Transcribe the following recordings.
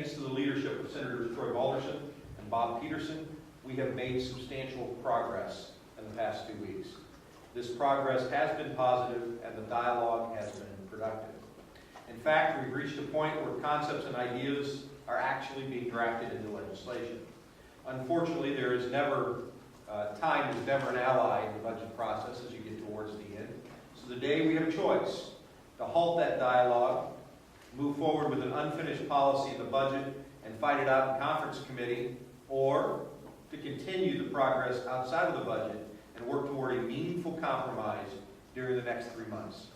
thanks to the leadership of Senators Troy Balderson and Bob Peterson, we have made substantial progress in the past 2 weeks. This progress has been positive and the dialogue has been productive. In fact, we've reached a point where concepts and ideas are actually being drafted into legislation. Unfortunately, there is never, time is never an ally in the budget process as you get towards the end. So today we have a choice to halt that dialogue, move forward with an unfinished policy in the budget and fight it out in conference committee, or to continue the progress outside of the budget and work toward a meaningful compromise during the next 3 months.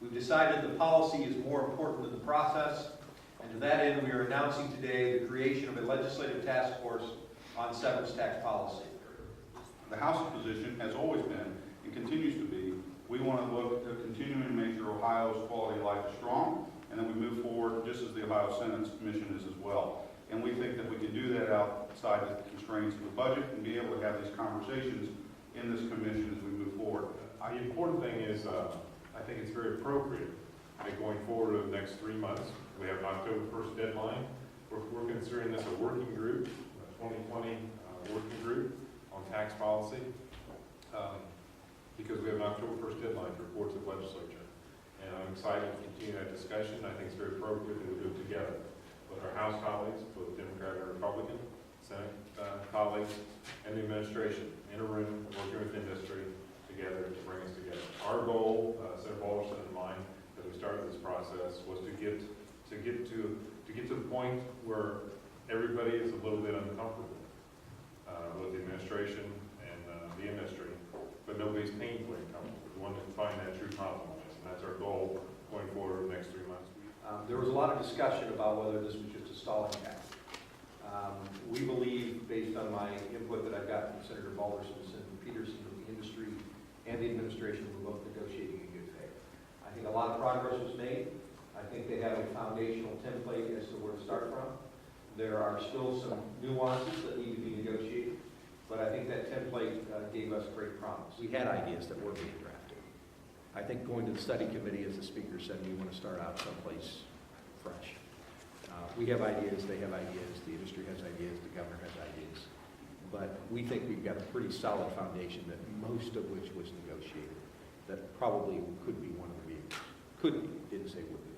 We've decided the policy is more important than the process, and to that end we are announcing today the creation of a legislative task force on severance tax policy. The House's position has always been, and continues to be, we want to look at continuing to make sure Ohio's quality of life is strong, and then we move forward just as the Ohio Senate's mission is as well. And we think that we can do that outside the constraints of the budget and be able to have these conversations in this commission as we move forward. The important thing is, I think it's very appropriate that going forward over the next 3 months, we have an October 1st deadline. We're considering this a working group, a 2020 working group on tax policy, because we have an October 1st deadline to report to the legislature. And I'm excited to continue that discussion. I think it's very appropriate that we do it together with our House colleagues, both Democrat and Republican, Senate colleagues, and the administration in a room working with industry together to bring us together. Our goal, Senator Balderson and mine, as we started this process, was to get to the point where everybody is a little bit uncomfortable with the administration and the industry, but nobody's painfully uncomfortable. We want to find that true compromise, and that's our goal going forward over the next 3 months. There was a lot of discussion about whether this was just a stalling tactic. We believe, based on my input that I've got from Senator Balderson and Senator Peterson, that the industry and the administration were both negotiating in good faith. I think a lot of progress was made. I think they have a foundational template as to where to start from. There are still some nuances that need to be negotiated, but I think that template gave us great promise. We had ideas that were being drafted. I think going to the study committee, as the speaker said, we want to start out someplace fresh. We have ideas, they have ideas, the industry has ideas, the governor has ideas. But we think we've got a pretty solid foundation that most of which was negotiated, that probably could be one of the vehicles. Could be, didn't say would be.